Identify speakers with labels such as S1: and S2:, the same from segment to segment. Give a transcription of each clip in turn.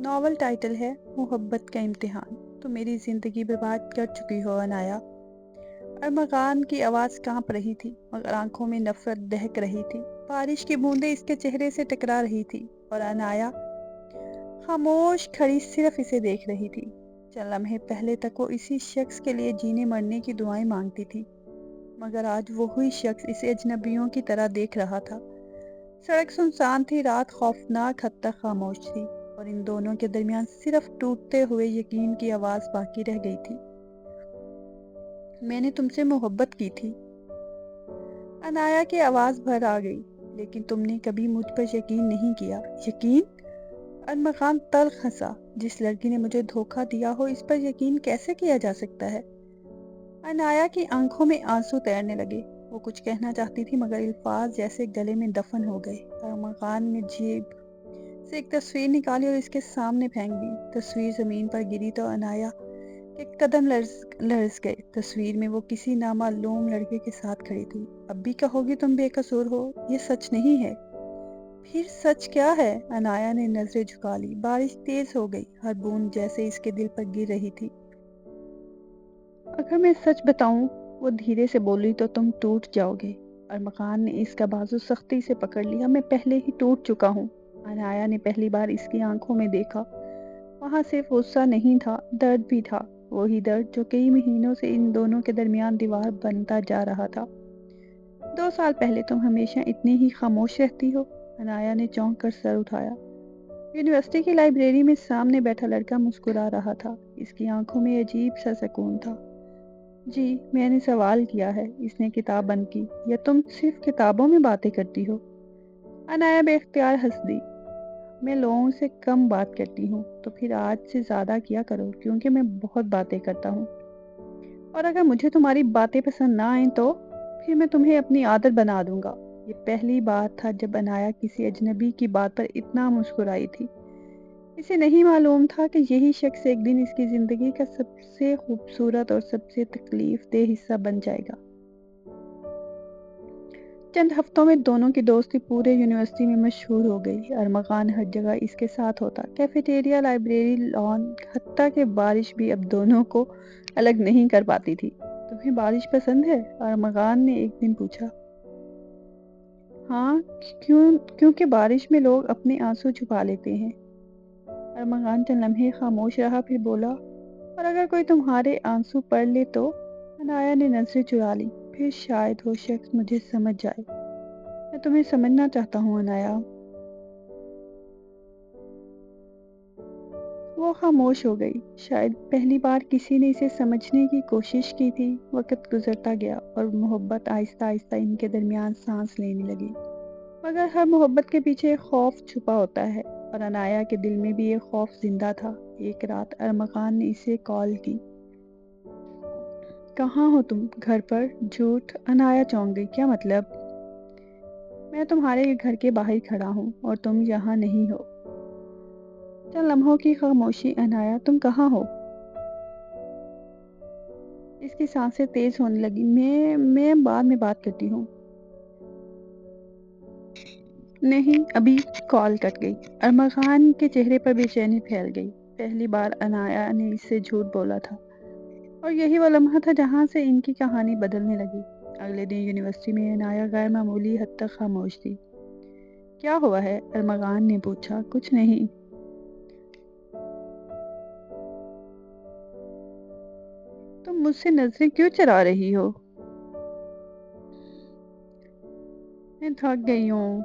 S1: Novel title ہے محبت کا امتحان۔ تو میری زندگی برباد کر چکی ہو انایا۔ ارمغان کی آواز کانپ رہی تھی مگر آنکھوں میں نفرت دہک رہی تھی۔ بارش کی بوندیں اس کے چہرے سے ٹکرا رہی تھی اور انایا خاموش کھڑی صرف اسے دیکھ رہی تھی۔ چند لمحے پہلے تک وہ اسی شخص کے لیے جینے مرنے کی دعائیں مانگتی تھی، مگر آج وہی شخص اسے اجنبیوں کی طرح دیکھ رہا تھا۔ سڑک سنسان تھی، رات خوفناک حد تک خاموش تھی اور ان دونوں کے درمیان صرف ٹوٹتے ہوئے یقین کی آواز باقی رہ گئی تھی۔ میں نے تم سے محبت کی تھی، انایا کی آواز بھر آ گئی، لیکن تم نے کبھی مجھ پر یقین نہیں کیا۔ یقین؟ ارمغان تلخ ہنسا۔ جس لڑکی نے مجھے دھوکہ دیا ہو اس پر یقین کیسے کیا جا سکتا ہے؟ انایا کی آنکھوں میں آنسو تیرنے لگے۔ وہ کچھ کہنا چاہتی تھی مگر الفاظ جیسے گلے میں دفن ہو گئے۔ ارمغان نے جیب سے ایک تصویر نکالی اور اس کے سامنے پھینک دی۔ تصویر زمین پر گری تو انایا کے قدم لرز گئے۔ تصویر میں وہ کسی نامعلوم لڑکے کے ساتھ کھڑی تھی۔ اب بھی کہو گی تم بے قصور ہو؟ یہ سچ نہیں ہے۔ پھر سچ کیا ہے؟ انایا نے نظریں جھکا لی۔ بارش تیز ہو گئی، ہر بوند جیسے اس کے دل پر گر رہی تھی۔ اگر میں سچ بتاؤں، وہ دھیرے سے بولی، تو تم ٹوٹ جاؤ گے۔ ارمغان نے اس کا بازو سختی سے پکڑ لیا۔ میں پہلے ہی ٹوٹ چکا ہوں۔ انایا نے پہلی بار اس کی آنکھوں میں دیکھا۔ وہاں صرف غصہ نہیں تھا، درد بھی تھا، وہی درد جو کئی مہینوں سے ان دونوں کے درمیان دیوار بنتا جا رہا تھا۔ 2 سال پہلے تم ہمیشہ اتنی ہی خاموش رہتی ہو؟ انایا نے چونک کر سر اٹھایا۔ یونیورسٹی کی لائبریری میں سامنے بیٹھا لڑکا مسکرا رہا تھا۔ اس کی آنکھوں میں عجیب سا سکون تھا۔ جی، میں نے سوال کیا ہے، اس نے کتاب بند کی، یا تم صرف کتابوں میں باتیں کرتی ہو؟ انایا بے اختیار ہنس دی۔ میں لوگوں سے کم بات کرتی ہوں، تو پھر آج سے زیادہ کیا کرو، کیونکہ میں بہت باتیں کرتا ہوں۔ اور اگر مجھے تمہاری باتیں پسند نہ آئیں تو پھر میں تمہیں اپنی عادت بنا دوں گا۔ یہ پہلی بار تھا جب انایا کسی اجنبی کی بات پر اتنا مسکرائی تھی۔ اسے نہیں معلوم تھا کہ یہی شخص ایک دن اس کی زندگی کا سب سے خوبصورت اور سب سے تکلیف دہ حصہ بن جائے گا۔ چند ہفتوں میں دونوں کی دوستی پورے یونیورسٹی میں مشہور ہو گئی۔ ارمغان ہر جگہ اس کے ساتھ ہوتا، کیفیٹیریا، لائبریری، لان، حتیٰ کہ بارش بھی اب دونوں کو الگ نہیں کر پاتی تھی۔ تمہیں بارش پسند ہے؟ ارمغان نے ایک دن پوچھا۔ ہاں، کیونکہ بارش میں لوگ اپنے آنسو چھپا لیتے ہیں۔ ارمغان چند لمحے خاموش رہا، پھر بولا، اور اگر کوئی تمہارے آنسو پڑھ لے تو؟ انایا نے نظریں چرا لی۔ پھر شاید وہ شخص مجھے سمجھ جائے۔ میں تمہیں سمجھنا چاہتا ہوں انایا۔ وہ خاموش ہو گئی۔ شاید پہلی بار کسی نے اسے سمجھنے کی کوشش کی تھی۔ وقت گزرتا گیا اور محبت آہستہ آہستہ ان کے درمیان سانس لینے لگی، مگر ہر محبت کے پیچھے ایک خوف چھپا ہوتا ہے، اور انایا کے دل میں بھی یہ خوف زندہ تھا۔ ایک رات ارمغان نے اسے کال کی۔ کہاں ہو تم؟ گھر پر؟ جھوٹ! انایا چونک گئی۔ کیا مطلب؟ میں تمہارے گھر کے باہر کھڑا ہوں اور تم یہاں نہیں ہو۔ چند لمحوں کی خاموشی۔ انایا، تم کہاں ہو؟ اس کی سانسیں تیز ہونے لگی۔ میں بعد میں بات کرتی ہوں۔ نہیں ابھی۔ کال کٹ گئی۔ ارمغان کے چہرے پر بے چینی پھیل گئی۔ پہلی بار انایا نے اس سے جھوٹ بولا تھا، اور یہی وہ لمحہ تھا جہاں سے ان کی کہانی بدلنے لگی۔ اگلے دن یونیورسٹی میں انایا غیر معمولی حد تک خاموش تھی۔ کیا ہوا ہے؟ ارمغان نے پوچھا۔ کچھ نہیں۔ تم مجھ سے نظریں کیوں چرا رہی ہو؟ میں تھک گئی ہوں۔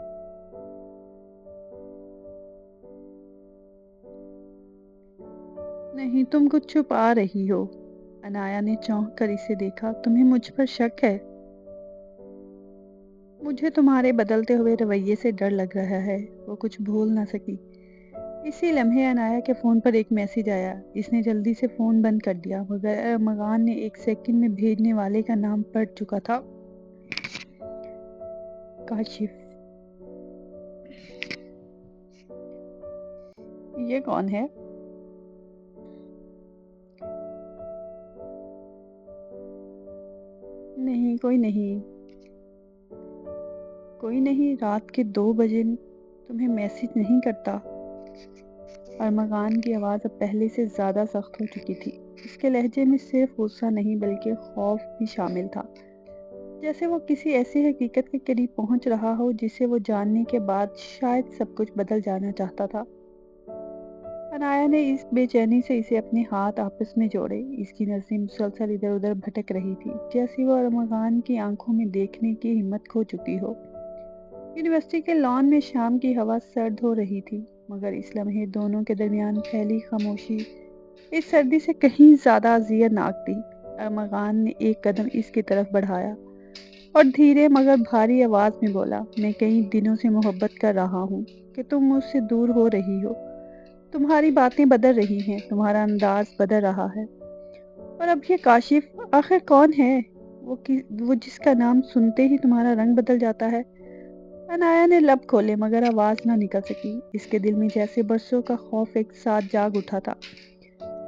S1: نہیں، تم کچھ چھپا رہی ہو۔ انایا نے چونک کر اسے دیکھا۔ تمہیں مجھ پر شک ہے؟ مجھے تمہارے بدلتے ہوئے رویے سے ڈر لگ رہا ہے۔ وہ کچھ بھول نہ سکی۔ اسی لمحے انایا کے فون پر ایک میسج آیا۔ اس نے جلدی سے فون بند کر دیا، مگر ارمغان نے ایک سیکنڈ میں بھیجنے والے کا نام پڑھ چکا تھا۔ کاشف۔ یہ کون ہے؟ نہیں، کوئی نہیں۔ کوئی نہیں؟ رات کے 2 بجے تمہیں میسج نہیں کرتا؟ ارمغان کی آواز اب پہلے سے زیادہ سخت ہو چکی تھی۔ اس کے لہجے میں صرف غصہ نہیں بلکہ خوف بھی شامل تھا، جیسے وہ کسی ایسی حقیقت کے قریب پہنچ رہا ہو جسے وہ جاننے کے بعد شاید سب کچھ بدل جانا چاہتا تھا۔ انایا نے اس بے چینی سے اسے اپنے ہاتھ آپس میں جوڑے۔ اس کی نظریں مسلسل ادھر ادھر بھٹک رہی تھی، جیسے وہ ارمغان کی آنکھوں میں دیکھنے کی ہمت کھو چکی ہو۔ یونیورسٹی کے لان میں شام کی ہوا سرد ہو رہی تھی، مگر اس لمحے دونوں کے درمیان پھیلی خاموشی اس سردی سے کہیں زیادہ اذیت ناک تھی۔ ارمغان نے ایک قدم اس کی طرف بڑھایا اور دھیرے مگر بھاری آواز میں بولا، میں کئی دنوں سے محبت کر رہا ہوں کہ تم مجھ سے دور ہو رہی ہو۔ تمہاری باتیں بدل رہی ہیں، تمہارا انداز بدل رہا ہے، اور اب یہ کاشف آخر کون ہے؟ وہ جس کا نام سنتے ہی تمہارا رنگ بدل جاتا ہے۔ انایا نے لب کھولے مگر آواز نہ نکل سکی۔ اس کے دل میں جیسے برسوں کا خوف ایک ساتھ جاگ اٹھا تھا۔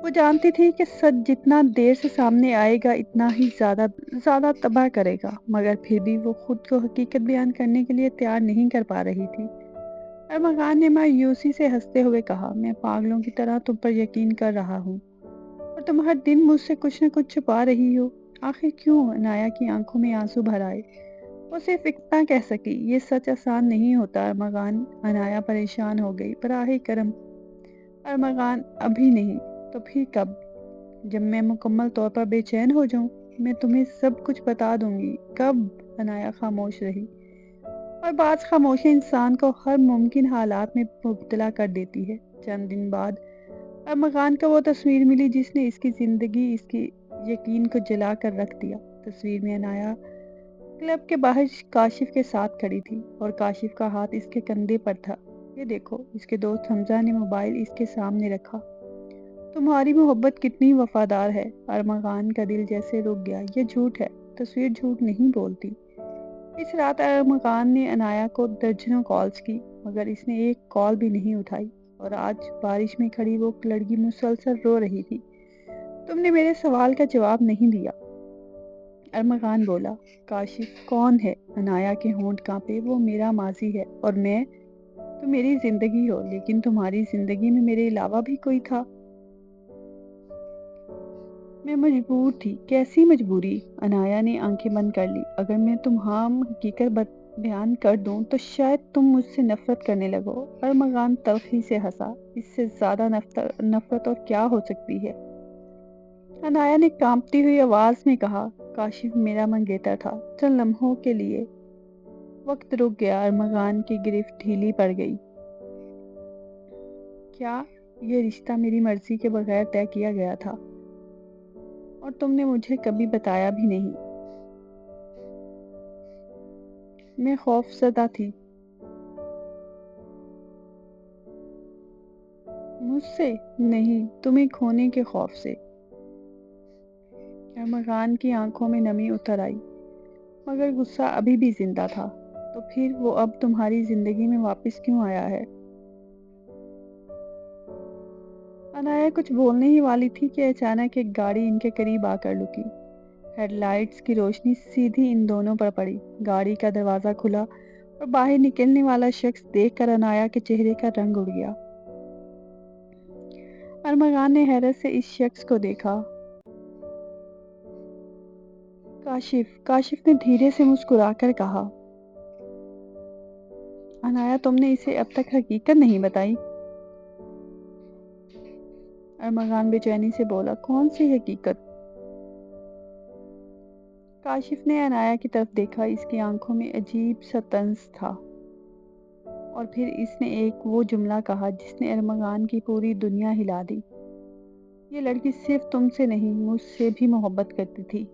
S1: وہ جانتی تھی کہ سچ جتنا دیر سے سامنے آئے گا اتنا ہی زیادہ تباہ کرے گا، مگر پھر بھی وہ خود کو حقیقت بیان کرنے کے لیے تیار نہیں کر پا رہی تھی۔ ارمغان نے مایوسی سے ہنستے ہوئے کہا، میں پاگلوں کی طرح تم پر یقین کر رہا ہوں اور تم ہر دن مجھ سے کچھ نہ کچھ چھپا رہی ہو۔ آخر کیوں؟ انایا کی آنکھوں میں آنسو بھر آئے۔ وہ صرف اتنا کہہ سکی، یہ سچ آسان نہیں ہوتا ارمغان۔ انایا پریشان ہو گئی، براہ کرم ارمغان، ابھی نہیں تو پھر کب؟ جب میں مکمل طور پر بے چین ہو جاؤں میں تمہیں سب کچھ بتا دوں گی۔ کب؟ انایا خاموش رہی، اور بعض خاموشی انسان کو ہر ممکن حالات میں مبتلا کر دیتی ہے۔ چند دن بعد ارمغان کو وہ تصویر ملی جس نے اس کی زندگی، اس کی یقین کو جلا کر رکھ دیا۔ تصویر میں انایا کلب کے باہر کاشف کے ساتھ کھڑی تھی اور کاشف کا ہاتھ اس کے کندھے پر تھا۔ یہ دیکھو، اس کے دوست حمزہ نے موبائل اس کے سامنے رکھا۔ تمہاری محبت کتنی وفادار ہے۔ ارمغان کا دل جیسے رک گیا۔ یہ جھوٹ ہے، تصویر جھوٹ نہیں بولتی۔ اس رات ارمغان نے انایا کو درجنوں کالز کی مگر اس نے ایک کال بھی نہیں اٹھائی، اور آج بارش میں کھڑی وہ لڑکی مسلسل رو رہی تھی۔ تم نے میرے سوال کا جواب نہیں دیا، ارمغان بولا۔ کاشف کون ہے؟ انایا کے ہونٹ کانپے۔ وہ میرا ماضی ہے، اور تم میری زندگی ہو، لیکن تمہاری زندگی میں میرے علاوہ بھی کوئی تھا۔ میں مجبور تھی۔ کیسی مجبوری؟ انایا نے آنکھیں بند کر لی۔ اگر میں تمہام حقیقت بیان کر دوں تو شاید تم مجھ سے نفرت کرنے لگو۔ ارمغان تلخی سے ہنسا۔ اس سے زیادہ نفرت اور کیا ہو سکتی ہے؟ انایا نے کانپتی ہوئی آواز میں کہا، کاشف میرا منگیتر تھا۔ چند لمحوں کے لیے وقت رک گیا۔ ارمغان کی گرفت ڈھیلی پڑ گئی۔ کیا یہ رشتہ میری مرضی کے بغیر طے کیا گیا تھا؟ اور تم نے مجھے کبھی بتایا بھی نہیں۔ میں خوف زدہ تھی۔ مجھ سے نہیں، تمہیں کھونے کے خوف سے۔ ارمغان کی آنکھوں میں نمی اتر آئی، مگر غصہ ابھی بھی زندہ تھا۔ تو پھر وہ اب تمہاری زندگی میں واپس کیوں آیا ہے؟ انایا کچھ بولنے ہی والی تھی کہ اچانک ایک گاڑی ان کے قریب آ کر رکی۔ ہیڈ لائٹس کی روشنی سیدھی ان دونوں پر پڑی۔ گاڑی کا دروازہ کھلا اور باہر نکلنے والا شخص دیکھ کر انایا کے چہرے کا رنگ اڑ گیا۔ ارمغان نے حیرت سے اس شخص کو دیکھا۔ کاشف نے دھیرے سے مسکرا کر کہا، انایا تم نے اسے اب تک حقیقت نہیں بتائی؟ ارمغان بے چینی سے بولا، کون سی حقیقت؟ کاشف نے انایا کی طرف دیکھا۔ اس کی آنکھوں میں عجیب سا طنز تھا، اور پھر اس نے ایک وہ جملہ کہا جس نے ارمغان کی پوری دنیا ہلا دی۔ یہ لڑکی صرف تم سے نہیں، مجھ سے بھی محبت کرتی تھی۔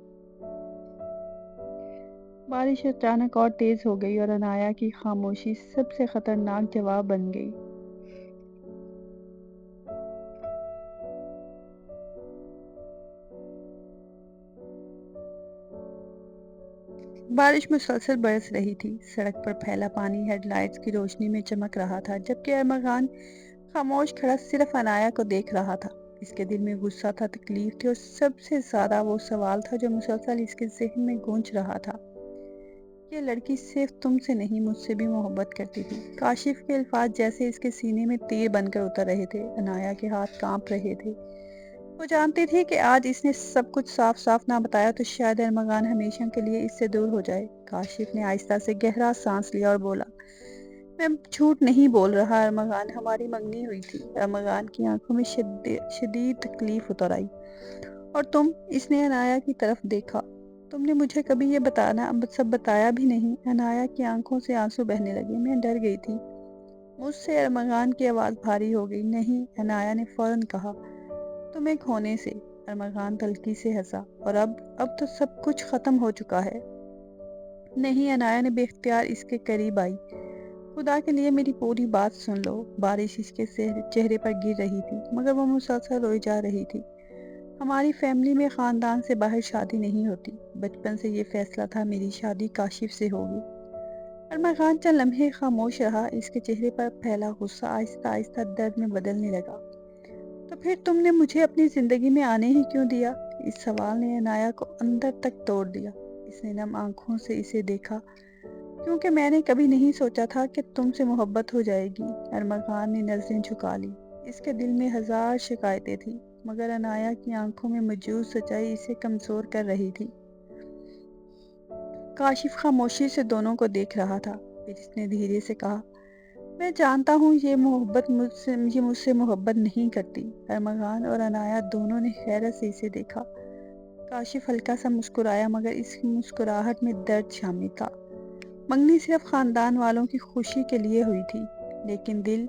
S1: بارش اچانک اور تیز ہو گئی اور انایا کی خاموشی سب سے خطرناک جواب بن گئی۔ بارش مسلسل برس رہی تھی۔ سڑک پر پھیلا پانی ہیڈ لائٹس کی روشنی میں چمک رہا تھا، جبکہ ارمغان خاموش کھڑا صرف انایا کو دیکھ رہا تھا۔ اس کے دل میں غصہ تھا، تکلیف تھی، اور سب سے زیادہ وہ سوال تھا جو مسلسل اس کے ذہن میں گونج رہا تھا۔ یہ لڑکی صرف تم سے نہیں مجھ سے بھی محبت کرتی تھی۔ کاشف کے الفاظ جیسے اس کے سینے میں تیر بن کر اتر رہے تھے۔ عنایا کے ہاتھ کانپ رہے تھے۔ وہ جانتی تھی کہ آج اس نے سب کچھ صاف صاف نہ بتایا تو شاید ارمغان ہمیشہ کے لیے اس سے دور ہو جائے۔ کاشف نے آہستہ سے گہرا سانس لیا اور بولا، میں جھوٹ نہیں بول رہا ارمغان، ہماری منگنی ہوئی تھی۔ ارمغان کی آنکھوں میں شدید تکلیف اتر آئی۔ اور تم؟ اس نے عنایا کی طرف دیکھا۔ تم نے مجھے کبھی یہ سب بتایا بھی نہیں۔ عنایا کی آنکھوں سے آنسو بہنے لگے۔ میں ڈر گئی تھی۔ مجھ سے ارمغان کی آواز بھاری ہو گئی۔ نہیں، عنایا نے فوراً کہا، تمہیں کھونے سے۔ ارمغان تلخی سے ہنسا۔ اور اب تو سب کچھ ختم ہو چکا ہے۔ نہیں، عنایا نے بے اختیار اس کے قریب آئی۔ خدا کے لیے میری پوری بات سن لو۔ بارش اس کے چہرے پر گر رہی تھی مگر وہ مسلسل روئی جا رہی تھی۔ ہماری فیملی میں خاندان سے باہر شادی نہیں ہوتی۔ بچپن سے یہ فیصلہ تھا میری شادی کاشف سے ہوگی۔ ارمغان چند لمحے خاموش رہا۔ اس کے چہرے پر پھیلا غصہ آہستہ آہستہ درد میں بدلنے لگا۔ تو پھر تم نے مجھے اپنی زندگی میں آنے ہی کیوں دیا؟ اس سوال نے عنایا کو اندر تک توڑ دیا۔ اس نے نم آنکھوں سے اسے دیکھا۔ کیونکہ میں نے کبھی نہیں سوچا تھا کہ تم سے محبت ہو جائے گی۔ ارمغان نے نظریں جھکا لی۔ اس کے دل میں ہزار شکایتیں تھیں مگر عنایا کی آنکھوں میں موجود سچائی اسے کمزور کر رہی تھی۔ کاشف خاموشی سے دونوں کو دیکھ رہا تھا۔ پھر اس نے دھیرے سے کہا، میں جانتا ہوں یہ مجھ سے محبت نہیں کرتی۔ ارمغان اور عنایا دونوں نے حیرت سے اسے دیکھا۔ کاشف ہلکا سا مسکرایا مگر اس کی مسکراہٹ میں درد شامل تھا۔ منگنی صرف خاندان والوں کی خوشی کے لیے ہوئی تھی لیکن دل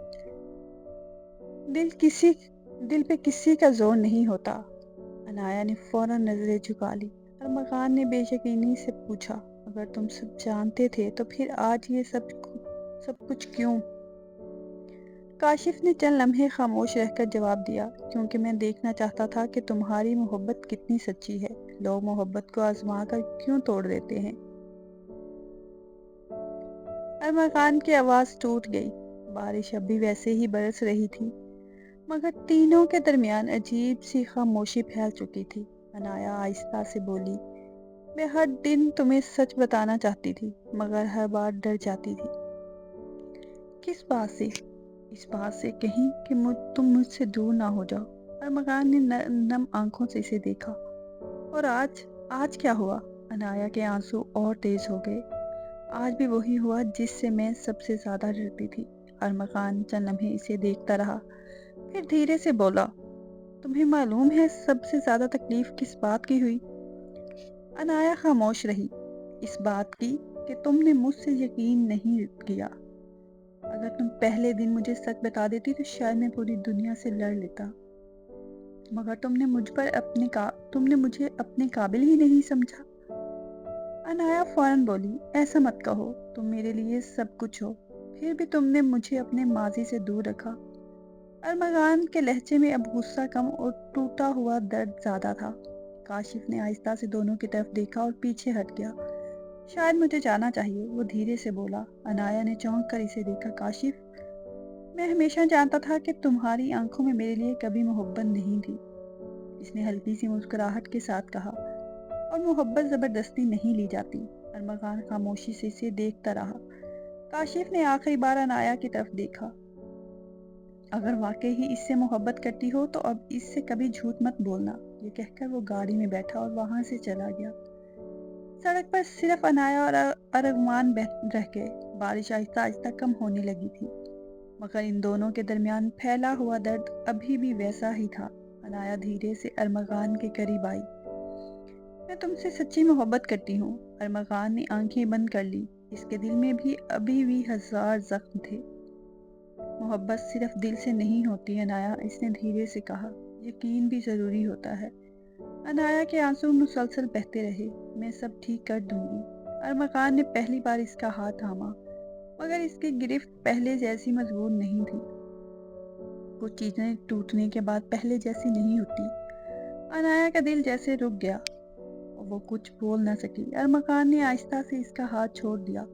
S1: پہ کسی کا زور نہیں ہوتا۔ عنایا نے فوراً نظریں جھکا لی۔ ارمغان نے بے یقینی سے پوچھا، اگر تم سب جانتے تھے تو پھر آج یہ سب کچھ کیوں؟ کاشف نے چند لمحے خاموش رہ کر جواب دیا، کیونکہ میں دیکھنا چاہتا تھا کہ تمہاری محبت کتنی سچی ہے۔ لوگ محبت کو آزما کر کیوں توڑ دیتے ہیں؟ ارمغان کی آواز ٹوٹ گئی۔ بارش اب بھی ویسے ہی برس رہی تھی مگر تینوں کے درمیان عجیب سی خاموشی پھیل چکی تھی۔ عنایا آہستہ سے بولی، میں ہر دن تمہیں سچ بتانا چاہتی تھی مگر ہر بار ڈر جاتی تھی۔ کس بات سے؟ اس بات سے کہیں کہ تم مجھ سے دور نہ ہو جاؤ۔ ارمغان نے نم آنکھوں سے اسے دیکھا۔ اور آج کیا ہوا؟ عنایا کے آنسو اور تیز ہو گئے۔ آج بھی وہی ہوا جس سے میں سب سے زیادہ ڈرتی تھی۔ ارمغان چند لمحے اسے دیکھتا رہا پھر دھیرے سے بولا، تمہیں معلوم ہے سب سے زیادہ تکلیف کس بات کی ہوئی؟ عنایا خاموش رہی۔ اس بات کی کہ تم نے مجھ سے یقین نہیں کیا۔ اگر تم پہلے دن مجھے سچ بتا دیتی تو شاید میں پوری دنیا سے لڑ لیتا مگر تم نے مجھے اپنے قابل ہی نہیں سمجھا۔ عنایا فوراً بولی، ایسا مت کہو، تم میرے لیے سب کچھ ہو، پھر بھی تم نے مجھے اپنے ماضی سے دور رکھا۔ ارمغان کے لہجے میں اب غصہ کم اور ٹوٹا ہوا درد زیادہ تھا۔ کاشف نے آہستہ سے دونوں کی طرف دیکھا اور پیچھے ہٹ گیا۔ شاید مجھے جانا چاہیے، وہ دھیرے سے بولا۔ عنایا نے چونک کر اسے دیکھا۔ کاشف، میں ہمیشہ جانتا تھا کہ تمہاری آنکھوں میں میرے لیے کبھی محبت نہیں تھی، اس نے ہلکی سی مسکراہٹ کے ساتھ کہا، اور محبت زبردستی نہیں لی جاتی۔ ارمغان خاموشی سے اسے دیکھتا رہا۔ کاشف نے آخری بار عنایا کی طرف دیکھا۔ اگر واقعی ہی اس سے محبت کرتی ہو تو اب اس سے کبھی جھوٹ مت بولنا، یہ کہہ کر وہ گاڑی میں بیٹھا اور وہاں سے چلا گیا۔ سڑک پر صرف عنایا اور ارمغان رہ گئے۔ بارش آہستہ آہستہ کم ہونے لگی تھی مگر ان دونوں کے درمیان پھیلا ہوا درد ابھی بھی ویسا ہی تھا۔ عنایا دھیرے سے ارمغان کے قریب آئی۔ میں تم سے سچی محبت کرتی ہوں۔ ارمغان نے آنکھیں بند کر لی۔ اس کے دل میں بھی ابھی بھی ہزار زخم تھے۔ محبت صرف دل سے نہیں ہوتی عنایا، اس نے دھیرے سے کہا، یقین بھی ضروری ہوتا ہے۔ عنایا کے آنسو مسلسل بہتے رہے۔ میں سب ٹھیک کر دوں گی۔ ارمغان نے پہلی بار اس کا ہاتھ تھاما مگر اس کی گرفت پہلے جیسی مضبوط نہیں تھی۔ کچھ چیزیں ٹوٹنے کے بعد پہلے جیسی نہیں ہوتی۔ عنایا کا دل جیسے رک گیا، وہ کچھ بول نہ سکی۔ ارمغان نے آہستہ سے اس کا ہاتھ چھوڑ دیا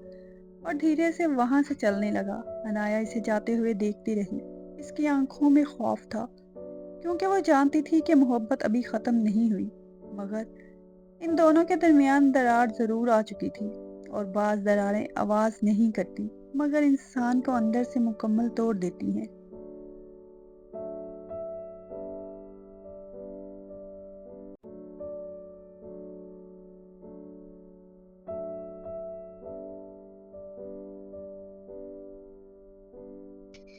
S1: اور دھیرے سے وہاں سے چلنے لگا۔ عنایا اسے جاتے ہوئے دیکھتی رہی۔ اس کی آنکھوں میں خوف تھا کیونکہ وہ جانتی تھی کہ محبت ابھی ختم نہیں ہوئی مگر ان دونوں کے درمیان درار ضرور آ چکی تھی۔ اور بعض دراریں آواز نہیں کرتی مگر انسان کو اندر سے مکمل توڑ دیتی ہیں۔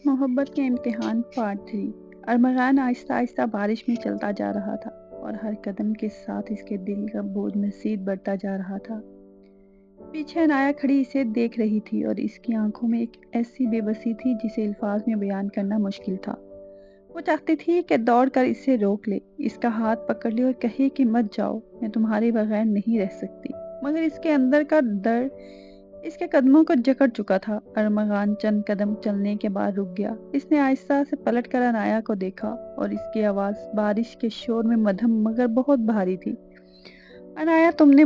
S1: محبت کے امتحان پارٹ 3۔ ارمغان آہستہ آہستہ بارش میں چلتا جا رہا تھا اور ہر قدم کے ساتھ اس کے دل کا بوجھ مزید بڑھتا جا رہا تھا۔ پیچھے عنایا کھڑی اسے دیکھ رہی تھی اور اس کی آنکھوں میں ایک ایسی بے بسی تھی جسے الفاظ میں بیان کرنا مشکل تھا۔ وہ چاہتی تھی کہ دوڑ کر اسے روک لے، اس کا ہاتھ پکڑ لے اور کہے کہ مت جاؤ، میں تمہارے بغیر نہیں رہ سکتی، مگر اس کے اندر کا درد اس کے قدموں کو جکڑ چکا تھا۔ ارمغان چند قدم چلنے کے بعد رک گیا۔ اس نے آہستہ سے پلٹ کر عنایا کو دیکھا اور اس کی آواز بارش کے شور میں مدھم مگر بہت بھاری تھی۔ عنایا، تم نے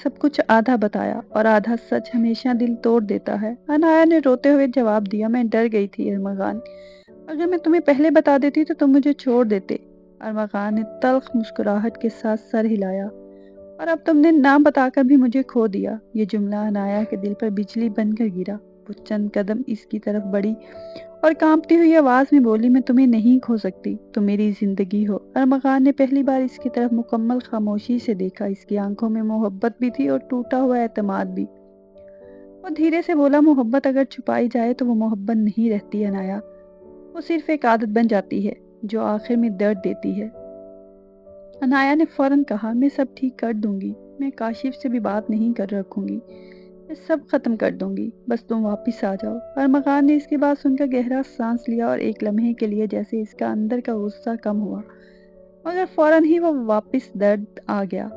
S1: سب کچھ آدھا بتایا اور آدھا سچ ہمیشہ دل توڑ دیتا ہے۔ عنایا نے روتے ہوئے جواب دیا، میں ڈر گئی تھی ارمغان، اگر میں تمہیں پہلے بتا دیتی تو تم مجھے چھوڑ دیتے۔ ارمغان نے تلخ مسکراہٹ کے ساتھ سر ہلایا، اور اب تم نے نہ بتا کر بھی مجھے کھو دیا۔ یہ جملہ عنایا کے دل پر بجلی بن کر گرا۔ وہ چند قدم اس کی طرف بڑھی اور کانپتی ہوئی آواز میں بولی، میں تمہیں نہیں کھو سکتی، تم میری زندگی ہو۔ ارمغان نے پہلی بار اس کی طرف مکمل خاموشی سے دیکھا۔ اس کی آنکھوں میں محبت بھی تھی اور ٹوٹا ہوا اعتماد بھی۔ وہ دھیرے سے بولا، محبت اگر چھپائی جائے تو وہ محبت نہیں رہتی عنایا، وہ صرف ایک عادت بن جاتی ہے جو آخر میں درد دیتی ہے۔ عنایا نے فوراً کہا، میں سب ٹھیک کر دوں گی، میں کاشف سے بھی بات نہیں کر رکھوں گی، میں سب ختم کر دوں گی، بس تم واپس آ جاؤ۔ ارمغان نے اس کی بات سن کر گہرا سانس لیا اور ایک لمحے کے لیے جیسے اس کا اندر کا غصہ کم ہوا، مگر فوراً ہی وہ واپس درد آ گیا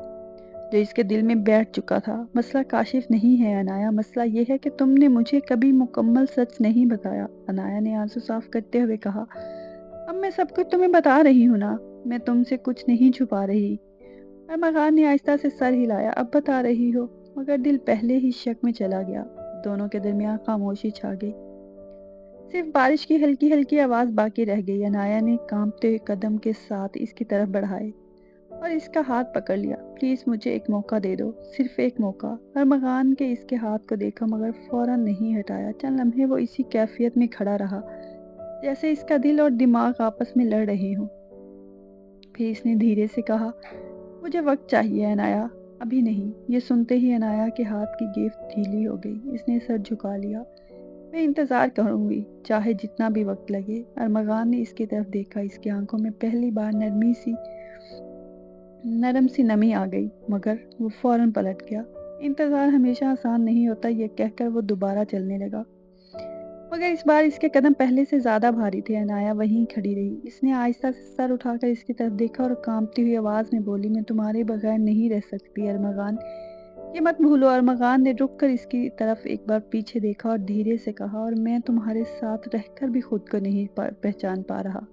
S1: جو اس کے دل میں بیٹھ چکا تھا۔ مسئلہ کاشف نہیں ہے عنایا، مسئلہ یہ ہے کہ تم نے مجھے کبھی مکمل سچ نہیں بتایا۔ عنایا نے آنسو صاف کرتے ہوئے کہا، اب میں سب کچھ تمہیں بتا رہی ہوں نا، میں تم سے کچھ نہیں چھپا رہی۔ ارمغان نے آہستہ سے سر ہلایا، اب بتا رہی ہو، مگر دل پہلے ہی شک میں چلا گیا۔ دونوں کے درمیان خاموشی چھا گئی، صرف بارش کی ہلکی ہلکی آواز باقی رہ گئی۔ عنایا نے کانپتے ہوئے قدم کے ساتھ اس کی طرف بڑھائے اور اس کا ہاتھ پکڑ لیا، پلیز مجھے ایک موقع دے دو، صرف ایک موقع۔ ارمغان کے اس کے ہاتھ کو دیکھا مگر فوراً نہیں ہٹایا۔ چند لمحے وہ اسی کیفیت میں کھڑا رہا جیسے اس کا دل اور دماغ آپس میں لڑ رہے ہوں۔ پھر اس نے دھیرے سے کہا، مجھے وقت چاہیے عنایا، ابھی نہیں۔ یہ سنتے ہی عنایا کے ہاتھ کی گرفت ڈھیلی ہو گئی، اس نے سر جھکا لیا، میں انتظار کروں گی، چاہے جتنا بھی وقت لگے۔ ارمغان نے اس کی طرف دیکھا، اس کی آنکھوں میں پہلی بار نرم سی نمی آ گئی، مگر وہ فوراً پلٹ گیا۔ انتظار ہمیشہ آسان نہیں ہوتا، یہ کہہ کر وہ دوبارہ چلنے لگا، مگر اس بار اس کے قدم پہلے سے زیادہ بھاری تھے۔ عنایا وہیں کھڑی رہی، اس نے آہستہ سے سر اٹھا کر اس کی طرف دیکھا اور کانپتی ہوئی آواز میں بولی، میں تمہارے بغیر نہیں رہ سکتی ارمغان، یہ مت بھولو۔ ارمغان نے رک کر اس کی طرف ایک بار پیچھے دیکھا اور دھیرے سے کہا، اور میں تمہارے ساتھ رہ کر بھی خود کو نہیں پہچان پا رہا۔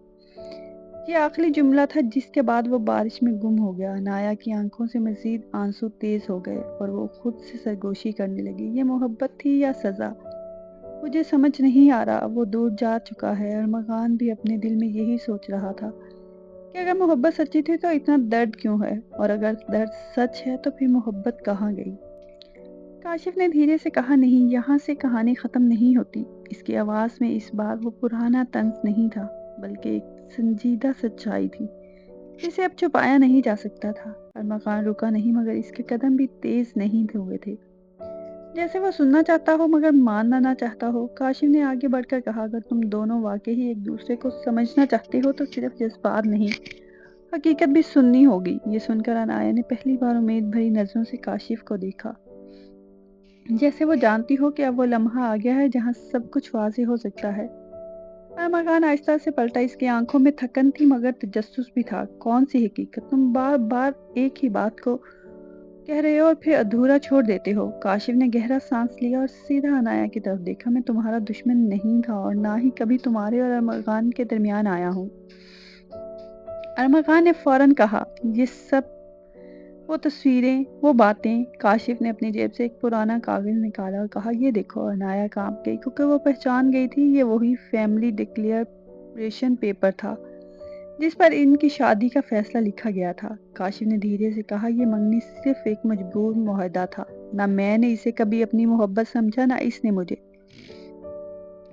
S1: یہ آخری جملہ تھا جس کے بعد وہ بارش میں گم ہو گیا۔ عنایا کی آنکھوں سے مزید آنسو تیز ہو گئے اور وہ خود سے سرگوشی کرنے لگی، یہ محبت تھی یا سزا؟ مجھے سمجھ نہیں آ رہا۔ وہ دور جا چکا ہے۔ ارمغان بھی اپنے دل میں یہی سوچ رہا تھا کہ اگر محبت سچی تھی تو اتنا درد کیوں ہے، اور اگر درد سچ ہے تو پھر محبت کہاں گئی؟ کاشف نے دھیرے سے کہا، نہیں، یہاں سے کہانی ختم نہیں ہوتی۔ اس کی آواز میں اس بار وہ پرانا طنز نہیں تھا، بلکہ ایک سنجیدہ سچائی تھی جسے اب چھپایا نہیں جا سکتا تھا۔ ارمغان رکا نہیں مگر اس کے قدم بھی تیز نہیں ہوئے تھے، جیسے وہ سننا چاہتا ہو مگر ماننا نہ چاہتا ہو۔ کاشف نے آگے بڑھ کر کہا، اگر تم دونوں واقعی ایک دوسرے کو سمجھنا چاہتے ہو تو صرف جذبات نہیں، حقیقت بھی سننی ہوگی۔ یہ سن کر عنایا نے پہلی بار امید بھری نظروں سے کاشف کو دیکھا، جیسے وہ جانتی ہو کہ اب وہ لمحہ آ گیا ہے جہاں سب کچھ واضح ہو سکتا ہے۔ ارمغان آہستہ سے پلٹا، اس کی آنکھوں میں تھکن تھی مگر تجسس بھی تھا۔ کون سی حقیقت؟ تم بار بار ایک ہی بات کو کہہ رہے ہو اور پھر ادھورا چھوڑ دیتے ہو۔ کاشف نے گہرا سانس لیا اور سیدھا عنایا کی طرف دیکھا، میں تمہارا دشمن نہیں تھا اور نہ ہی کبھی تمہارے اور ارمغان کے درمیان آیا ہوں۔ ارمغان نے فوراً کہا، یہ سب، وہ تصویریں، وہ باتیں۔ کاشف نے اپنی جیب سے ایک پرانا کاغذ نکالا اور کہا، یہ دیکھو۔ عنایا کانپ گئی کیونکہ وہ پہچان گئی تھی، یہ وہی فیملی ڈکلیئریشن پیپر تھا جس پر ان کی شادی کا فیصلہ لکھا گیا تھا۔ کاشف نے دھیرے سے کہا، یہ منگنی صرف ایک مجبور معاہدہ تھا، نہ میں نے اسے کبھی اپنی محبت سمجھا نہ اس نے مجھے۔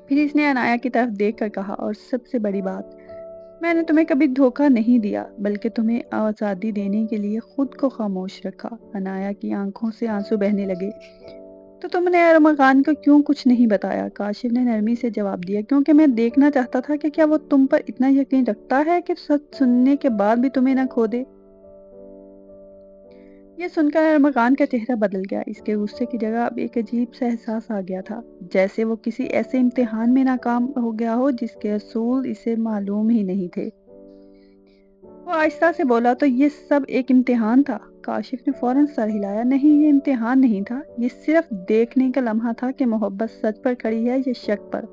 S1: پھر اس نے عنایا کی طرف دیکھ کر کہا، اور سب سے بڑی بات، میں نے تمہیں کبھی دھوکہ نہیں دیا، بلکہ تمہیں آزادی دینے کے لیے خود کو خاموش رکھا۔ عنایا کی آنکھوں سے آنسو بہنے لگے۔ تو تم نے ارمغان کو کیوں کچھ نہیں بتایا؟ کاشف نے نرمی سے جواب دیا، کیونکہ میں دیکھنا چاہتا تھا کہ کیا وہ تم پر اتنا یقین رکھتا ہے کہ سچ سننے کے بعد بھی تمہیں نہ کھو دے۔ یہ سن کر ارمغان کا چہرہ بدل گیا۔ اس کے غصے کی جگہ اب ایک عجیب سا احساس آ گیا تھا، جیسے وہ کسی ایسے امتحان میں ناکام ہو گیا ہو جس کے اصول اسے معلوم ہی نہیں تھے۔ وہ آہستہ سے بولا، تو یہ سب ایک امتحان تھا؟ کاشف نے فوراً سر ہلایا، نہیں، یہ امتحان نہیں تھا، یہ صرف دیکھنے کا لمحہ تھا کہ محبت سچ پر کھڑی ہے یا شک پر۔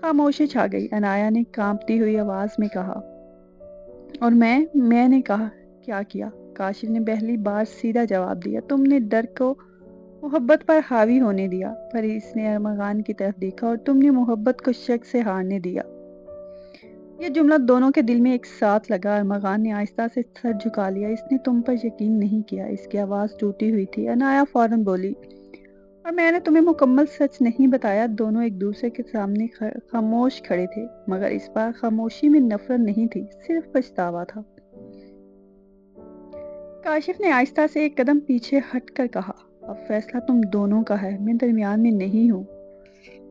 S1: خاموشی چھا گئی۔ عنایا نے کانپتی ہوئی آواز میں کہا، اور میں نے کہا کیا کیا؟ کاشف نے پہلی بار سیدھا جواب دیا، تم نے ڈر کو محبت پر حاوی ہونے دیا۔ پھر اس نے ارمغان کی طرف دیکھا، اور تم نے محبت کو شک سے ہارنے دیا۔ یہ جملہ دونوں کے دل میں ایک ساتھ لگا۔ ارمغان نے آہستہ سے سر جھکا لیا، اس نے تم پر یقین نہیں کیا۔ اس کی آواز ٹوٹی ہوئی تھی۔ عنایا فوراً بولی، اور میں نے تمہیں مکمل سچ نہیں بتایا۔ دونوں ایک دوسرے کے سامنے خاموش کھڑے تھے، مگر اس بار خاموشی میں نفرت نہیں تھی، صرف پچھتاوا تھا۔ کاشف نے آہستہ سے ایک قدم پیچھے ہٹ کر کہا، اب فیصلہ تم دونوں کا ہے، میں درمیان میں نہیں ہوں۔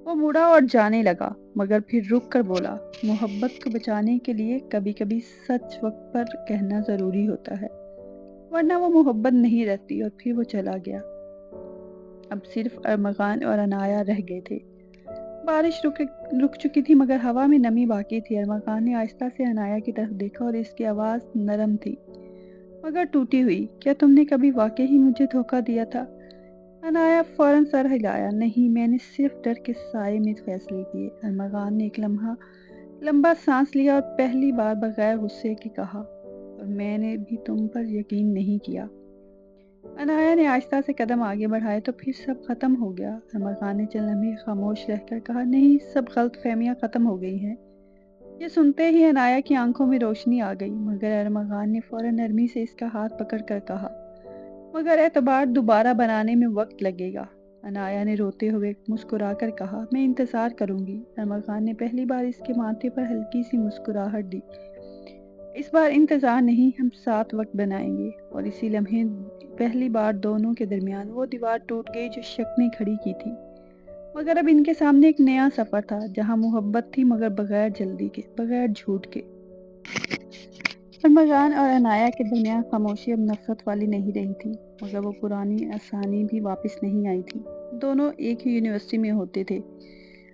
S1: وہ مڑا اور جانے لگا، مگر پھر رک کر بولا، محبت کو بچانے کے لیے کبھی کبھی سچ وقت پر کہنا ضروری ہوتا ہے، ورنہ وہ محبت نہیں رہتی۔ اور پھر وہ چلا گیا۔ اب صرف ارمغان اور عنایا رہ گئے تھے۔ بارش رک چکی تھی، مگر ہوا میں نمی باقی تھی۔ ارمغان نے آہستہ سے عنایا کی طرف دیکھا، اور اس کی آواز نرم تھی مگر ٹوٹی ہوئی، کیا تم نے کبھی واقعی مجھے دھوکہ دیا تھا؟ عنایا فوراً سر ہلایا، نہیں، میں نے صرف ڈر کے سائے میں فیصلے کیے۔ ارمغان نے ایک لمحہ لمبا سانس لیا اور پہلی بار بغیر غصے کے کہا، اور میں نے بھی تم پر یقین نہیں کیا۔ عنایا نے آہستہ سے قدم آگے بڑھائے، تو پھر سب ختم ہو گیا؟ ارمغان نے چند لمحے خاموش رہ کر کہا، نہیں، سب غلط فہمیاں ختم ہو گئی ہیں۔ یہ سنتے ہی عنایا کی آنکھوں میں روشنی آ گئی، مگر ارمغان نے فوراً نرمی سے اس کا ہاتھ پکڑ کر کہا، مگر اعتبار دوبارہ بنانے میں وقت لگے گا۔ عنایا نے روتے ہوئے مسکرا کر کہا، میں انتظار کروں گی۔ ارمغان نے پہلی بار اس کے ماتھے پر ہلکی سی مسکراہٹ دی، اس بار انتظار نہیں، ہم ساتھ وقت بنائیں گے۔ اور اسی لمحے پہلی بار دونوں کے درمیان وہ دیوار ٹوٹ گئی جو شک نے کھڑی کی تھی، مگر اب ان کے سامنے ایک نیا سفر تھا، جہاں محبت تھی مگر بغیر جلدی کے، بغیر جھوٹ کے۔ ارمغان اور عنایا کے درمیان خاموشی اب نفرت والی نہیں رہی تھی، مگر وہ پرانی آسانی بھی واپس نہیں آئی تھی۔ دونوں ایک ہی یونیورسٹی میں ہوتے تھے،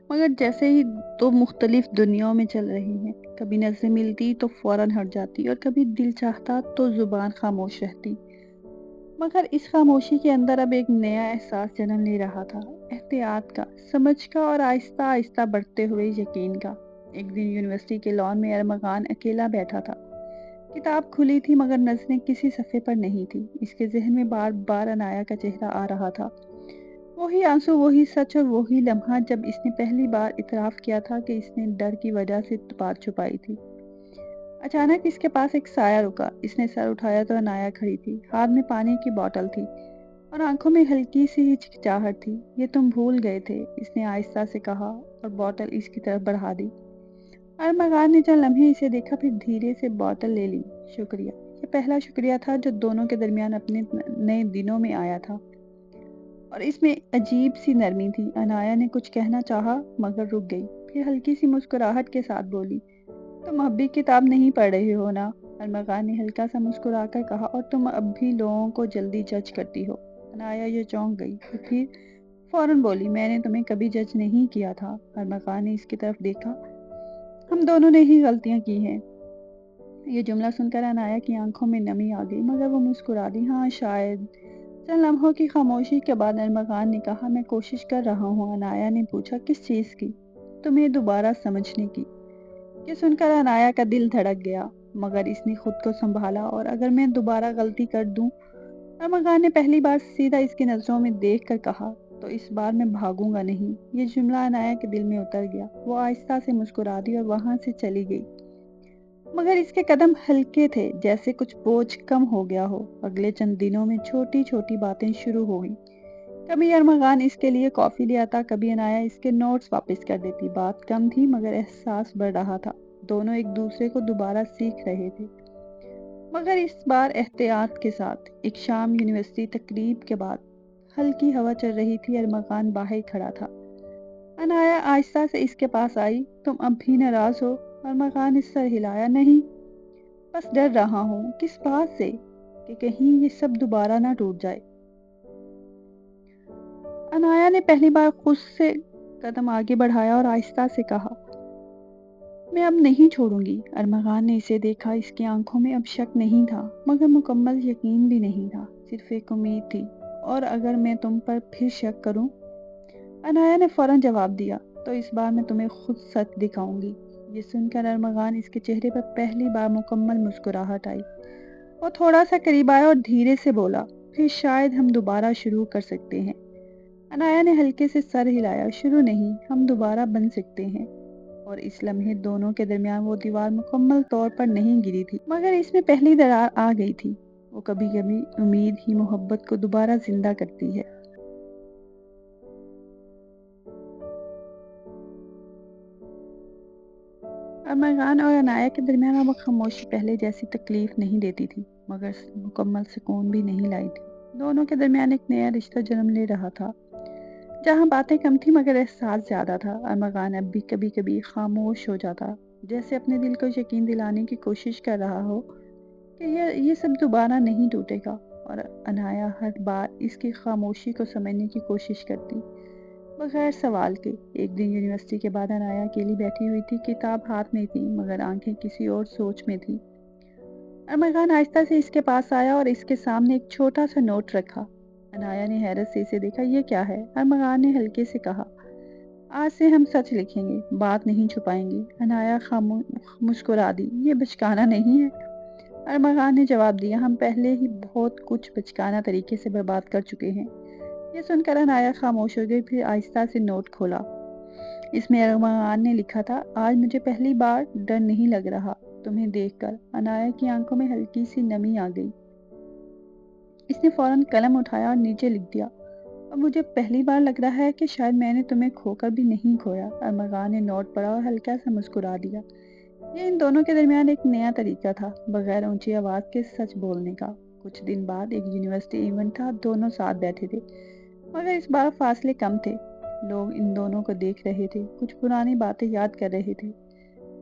S1: مگر جیسے ہی دو مختلف دنیاؤں میں چل رہی ہیں، کبھی نظریں ملتی تو فوراً ہٹ جاتی، اور کبھی دل چاہتا تو زبان خاموش رہتی۔ مگر اس خاموشی کے اندر اب ایک نیا احساس جنم لے رہا تھا، احتیاط کا، سمجھ کا، اور آہستہ آہستہ بڑھتے ہوئے یقین کا۔ ایک دن یونیورسٹی کے لان میں ارمغان اکیلا بیٹھا تھا۔ کتاب کھلی تھی، مگر نظریں کسی صفحے پر نہیں تھی۔ اس کے ذہن میں بار بار عنایا کا چہرہ آ رہا تھا، وہی آنسو، وہی سچ، اور وہی لمحہ جب اس نے پہلی بار اعتراف کیا تھا کہ اس نے ڈر کی وجہ سے بات چھپائی تھی۔ اچانک اس کے پاس ایک سایہ رکا۔ اس نے سر اٹھایا تو عنایا کھڑی تھی، ہاتھ میں پانی کی بوتل تھی، اور آنکھوں میں ہلکی سی ہچکچاہٹ تھی۔ یہ تم بھول گئے تھے، اس نے آہستہ سے کہا، اور بوتل اس کی طرف بڑھا دی۔ ارمغان نے چند لمحے اسے دیکھا، پھر دھیرے سے بوتل لے لی۔ شکریہ۔ یہ پہلا شکریہ تھا جو دونوں کے درمیان اپنے نئے دنوں میں آیا تھا، اور اس میں عجیب سی نرمی تھی۔ عنایا نے کچھ کہنا چاہا، مگر رک گئی، پھر ہلکی سی مسکراہٹ کے ساتھ بولی، تم اب بھی کتاب نہیں پڑھ رہے ہو نا؟ ارمغان نے ہلکا سا مسکرا کر کہا، اور تم اب بھی لوگوں کو جلدی جج کرتی ہو۔ عنایا یہ چونک گئی، اور پھر فوراً بولی، میں نے تمہیں کبھی جج نہیں کیا تھا۔ ارمغان نے اس کی طرف دیکھا، ہم دونوں نے ہی غلطیاں کی ہیں۔ یہ جملہ سن کر عنایا کی آنکھوں میں نمی آ گئی، مگر وہ مسکرا دی، ہاں شاید۔ چند لمحوں کی خاموشی کے بعد ارمغان نے کہا، میں کوشش کر رہا ہوں۔ عنایا نے پوچھا، کس چیز کی؟ تمہیں دوبارہ سمجھنے کی۔ یہ سن کر عنایا کا دل دھڑک گیا، مگر اس نے خود کو سنبھالا، اور اگر میں دوبارہ غلطی کر دوں؟ ارمغان نے پہلی بار سیدھا اس کی نظروں میں دیکھ کر کہا، تو اس بار میں بھاگوں گا نہیں۔ یہ جملہ عنایا کے دل میں اتر گیا، وہ آہستہ سے مسکرا دی اور وہاں سے چلی گئی۔ مگر اس کے قدم ہلکے تھے، جیسے کچھ بوجھ کم ہو گیا ہو۔ اگلے چند دنوں میں چھوٹی چھوٹی باتیں شروع ہو گئیں۔ کبھی ارمغان اس کے لیے کافی لے آتا، کبھی عنایا اس کے نوٹس واپس کر دیتی۔ بات کم تھی مگر احساس بڑھ رہا تھا، دونوں ایک دوسرے کو دوبارہ سیکھ رہے تھے، مگر اس بار احتیاط کے ساتھ۔ ایک شام یونیورسٹی تقریب کے بعد ہلکی ہوا چل رہی تھی، ارمغان باہر کھڑا تھا۔ عنایا آہستہ سے اس کے پاس آئی۔ تم اب بھی ناراض ہو؟ ارمغان نے سر ہلایا۔ نہیں، بس ڈر رہا ہوں۔ کس بات سے؟ کہ کہیں یہ سب دوبارہ نہ ٹوٹ جائے۔ عنایا نے پہلی بار خود سے قدم آگے بڑھایا اور آہستہ سے کہا، میں اب نہیں چھوڑوں گی۔ ارمغان نے اسے دیکھا، اس کی آنکھوں میں اب شک نہیں تھا، مگر مکمل یقین بھی نہیں تھا، صرف ایک امید تھی۔ اور اگر میں تم پر پھر شک کروں؟ عنایا نے فوراً جواب دیا، تو اس بار میں تمہیں خود سچ دکھاؤں گی۔ یہ سن کر ارمغان اس کے چہرے پر پہلی بار مکمل مسکراہٹ آئی۔ وہ تھوڑا سا قریب آیا اور دھیرے سے بولا، پھر شاید ہم دوبارہ شروع کر سکتے ہیں۔ عنایا نے ہلکے سے سر ہلایا۔ شروع نہیں، ہم دوبارہ بن سکتے ہیں۔ اور اس لمحے دونوں کے درمیان وہ دیوار مکمل طور پر نہیں گری تھی، مگر اس میں پہلی درار آ گئی تھی۔ وہ کبھی کبھی امید ہی محبت کو دوبارہ زندہ کرتی ہے۔ ارمغان اور عنایا کے درمیان اب خاموشی پہلے جیسی تکلیف نہیں دیتی تھی، مگر مکمل سکون بھی نہیں لائی تھی۔ دونوں کے درمیان ایک نیا رشتہ جنم لے رہا تھا، جہاں باتیں کم تھی مگر احساس زیادہ تھا۔ ارمغان اب بھی کبھی کبھی خاموش ہو جاتا، جیسے اپنے دل کو یقین دلانے کی کوشش کر رہا ہو کہ یہ سب دوبارہ نہیں ٹوٹے گا، اور عنایا ہر بار اس کی خاموشی کو سمجھنے کی کوشش کرتی، بغیر سوال کے۔ ایک دن یونیورسٹی کے بعد عنایا اکیلی بیٹھی ہوئی تھی، کتاب ہاتھ میں تھی مگر آنکھیں کسی اور سوچ میں تھی۔ ارمغان آہستہ سے اس کے پاس آیا اور اس کے سامنے ایک چھوٹا سا نوٹ رکھا۔ عنایا نے حیرت سے اسے دیکھا۔ یہ کیا ہے؟ ارمغان نے ہلکے سے کہا، آج سے ہم سچ لکھیں گے، بات نہیں چھپائیں گے۔ عنایا مسکرا دی۔ یہ بچکانا نہیں ہے؟ ارمغان نے جواب دیا، ہم پہلے ہی بہت کچھ بچکانہ طریقے سے برباد کر چکے ہیں۔ یہ سن کر عنایا خاموش ہو گئی، پھر آہستہ سے نوٹ کھولا۔ اس میں ارمغان نے لکھا تھا، آج مجھے پہلی بار ڈر نہیں لگ رہا تمہیں دیکھ کر۔ عنایا کی آنکھوں میں ہلکی سی نمی آ گئی۔ اس نے فوراً قلم اٹھایا اور نیچے لکھ دیا، اور مجھے پہلی بار لگ رہا ہے کہ شاید میں نے تمہیں کھو کر بھی نہیں کھویا۔ ارمغان نے نوٹ پڑھا اور ہلکا سا مسکرا دیا۔ یہ ان دونوں کے درمیان ایک نیا طریقہ تھا، بغیر اونچی آواز کے سچ بولنے کا۔ کچھ دن بعد ایک یونیورسٹی ایونٹ تھا، دونوں ساتھ بیٹھے تھے، مگر اس بار فاصلے کم تھے۔ لوگ ان دونوں کو دیکھ رہے تھے، کچھ پرانی باتیں یاد کر رہے تھے،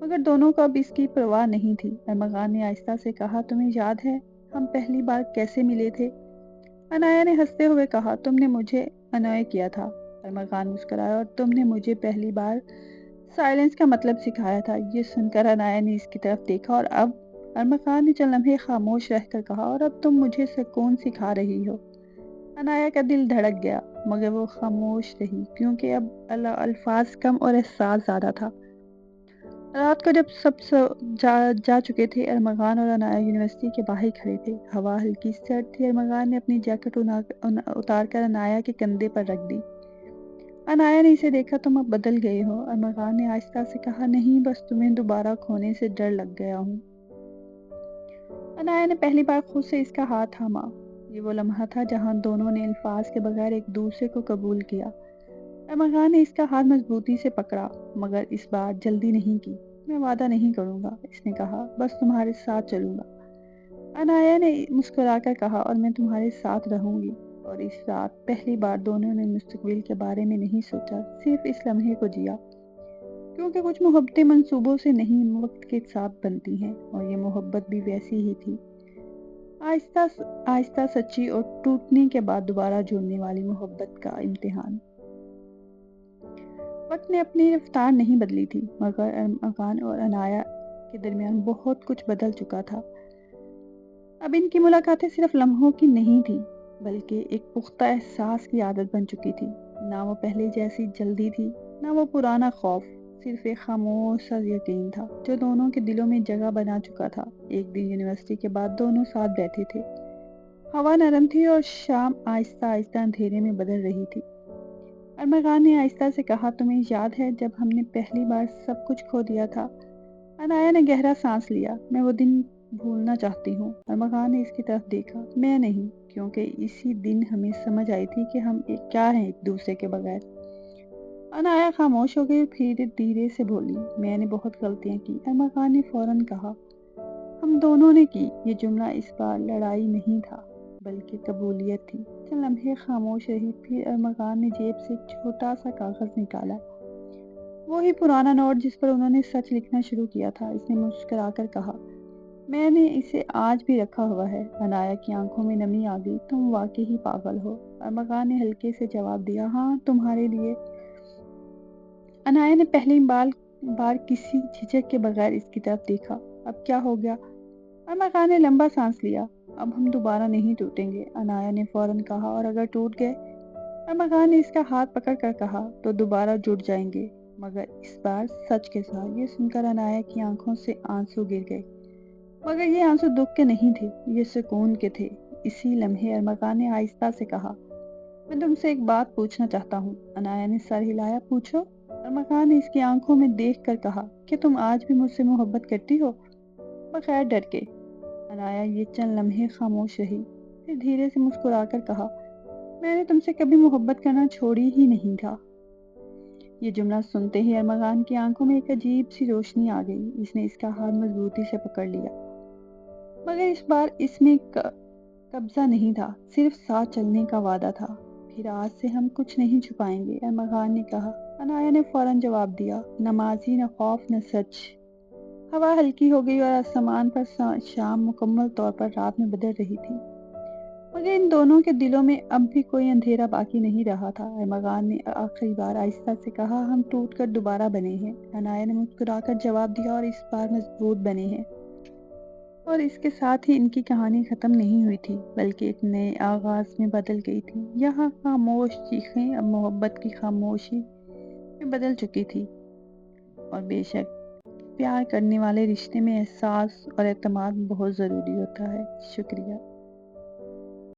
S1: مگر دونوں کو اب اس کی پرواہ نہیں تھی۔ ارمغان نے آہستہ سے کہا، تمہیں یاد ہے ہم پہلی بار کیسے ملے تھے؟ عنایا نے ہنستے ہوئے کہا، تم نے مجھے انوئے کیا تھا۔ ارمغان مسکرایا، اور تم نے مجھے پہلی بار سائلنس کا مطلب سکھایا تھا۔ یہ سن کر عنایا نے اس کی طرف دیکھا، اور اب؟ ارمغان نے چند لمحے خاموش رہ کر کہا، اور اب تم مجھے سکون سکھا رہی ہو۔ عنایا کا دل دھڑک گیا، مگر وہ خاموش رہی، کیونکہ اب الفاظ کم اور احساس زیادہ تھا۔ رات کو جب سب جا چکے تھے، ارمغان اور عنایا یونیورسٹی کے باہر کھڑے تھے۔ ہوا ہلکی سرد تھی۔ ارمغان نے اپنی جیکٹ اتار کر عنایا کے کندھے پر رکھ دی۔ عنایا نے اسے دیکھا، تم اب بدل گئے ہو۔ ارمغان نے آہستہ سے کہا، نہیں، بس تمہیں دوبارہ کھونے سے ڈر لگ گیا ہوں۔ عنایا نے پہلی بار خود سے اس کا ہاتھ تھاما۔ یہ وہ لمحہ تھا جہاں دونوں نے الفاظ کے بغیر ایک دوسرے کو قبول کیا۔ ارمغان نے اس کا ہاتھ مضبوطی سے پکڑا، مگر اس بار جلدی نہیں کی۔ میں وعدہ نہیں کروں گا، اس نے کہا، بس تمہارے ساتھ چلوں گا۔ عنایا نے مسکرا کر کہا، اور میں تمہارے ساتھ رہوں گی۔ اور اس رات پہلی بار دونوں نے مستقبل کے بارے میں نہیں سوچا، صرف اس لمحے کو جیا، کیونکہ کچھ محبتیں منصوبوں سے نہیں، وقت کے ساتھ بنتی ہیں، اور یہ محبت بھی ویسی ہی تھی، آہستہ آہستہ سچی اور ٹوٹنے کے بعد دوبارہ جڑنے والی محبت کا امتحان۔ وقت نے اپنی رفتار نہیں بدلی تھی، مگر ارمغان اور عنایا کے درمیان بہت کچھ بدل چکا تھا۔ اب ان کی ملاقاتیں صرف لمحوں کی نہیں تھی، بلکہ ایک پختہ احساس کی عادت بن چکی تھی۔ نہ وہ پہلے جیسی جلدی تھی، نہ وہ پرانا خوف، صرف ایک خاموش سا یقین تھا جو دونوں کے دلوں میں جگہ بنا چکا تھا۔ ایک دن یونیورسٹی کے بعد دونوں ساتھ بیٹھے تھے۔ ہوا نرم تھی اور شام آہستہ آہستہ اندھیرے میں بدل رہی تھی۔ ارمغان نے آہستہ سے کہا، تمہیں یاد ہے جب ہم نے پہلی بار سب کچھ کھو دیا تھا؟ عنایا نے گہرا سانس لیا۔ میں وہ دن بھولنا چاہتی ہوں۔ ارمغان نے اس کی طرف دیکھا۔ میں نہیں، کیونکہ اسی دن ہمیں سمجھ آئی تھی کہ ہم کیا ہیں ایک دوسرے کے بغیر۔ عنایا خاموش ہو گئی، پھر دھیرے سے بولی، میں نے بہت غلطیاں کی۔ ارمغان نے فوراً کہا، ہم دونوں نے کی۔ یہ جملہ اس بار لڑائی نہیں تھا، بلکہ قبولیت تھی۔ چند لمحے خاموش رہی، پھر ارمغان نے جیب سے ایک چھوٹا سا کاغذ نکالا، وہی پرانا نوٹ جس پر انہوں نے سچ لکھنا شروع کیا تھا۔ اس نے مسکرا کر کہا، میں نے اسے آج بھی رکھا ہوا ہے۔ عنایا کی آنکھوں میں نمی آ گئی۔ تم واقعی پاگل ہو۔ ارمغان نے ہلکے سے جواب دیا، ہاں، تمہارے لیے۔ عنایا نے پہلی بار کسی جھجک کے بغیر اس کی طرف دیکھا۔ اب کیا ہو گیا؟ ارمغان نے لمبا سانس لیا۔ اب ہم دوبارہ نہیں ٹوٹیں گے، عنایا نے فوراً کہا، اور اگر ٹوٹ گئے؟ ارمغان نے اس کا ہاتھ پکڑ کر کہا، تو دوبارہ جڑ جائیں گے، مگر اس بار سچ کے ساتھ۔ یہ سن کر عنایا کی آنکھوں سے آنسو گر گئے، مگر یہ آنسو دکھ کے نہیں تھے، یہ سکون کے تھے۔ اسی لمحے ارمغان نے آہستہ سے کہا، میں تم سے ایک بات پوچھنا چاہتا ہوں۔ عنایا نے سر ہلایا، پوچھو۔ ارمغان نے اس کی آنکھوں میں دیکھ کر کہا، کہ تم آج بھی مجھ سے محبت کرتی ہو؟ بغیر ڈر کے۔ عنایا یہ چند لمحے خاموش رہی، پھر دھیرے سے مسکرا کر کہا، میں نے تم سے کبھی محبت کرنا چھوڑی ہی نہیں تھا۔ یہ جملہ سنتے ہی ارمغان کی آنکھوں میں ایک عجیب سی روشنی آ گئی۔ اس نے اس کا ہاتھ مضبوطی سے پکڑ لیا، مگر اس بار اس میں قبضہ نہیں تھا، صرف ساتھ چلنے کا وعدہ تھا۔ پھر آج سے ہم کچھ نہیں چھپائیں گے، ارمغان نے کہا۔ عنایا نے فوراً جواب دیا، نہ ماضی، نہ خوف، نہ سچ۔ ہوا ہلکی ہو گئی اور آسمان پر شام مکمل طور پر رات میں بدل رہی تھی، مگر ان دونوں کے دلوں میں اب بھی کوئی اندھیرا باقی نہیں رہا تھا۔ ارمغان نے آخری بار آہستہ سے کہا، ہم ٹوٹ کر دوبارہ بنے ہیں۔ عنایا نے مسکرا کر جواب دیا، اور اس بار مضبوط بنے ہیں۔ اور اس کے ساتھ ہی ان کی کہانی ختم نہیں ہوئی تھی، بلکہ ایک نئے آغاز میں بدل گئی تھی۔ یہاں خاموش چیخیں اب محبت کی خاموشی میں بدل چکی تھی۔ اور بے شک پیار کرنے والے رشتے میں احساس اور اعتماد بہت ضروری ہوتا ہے۔ شکریہ۔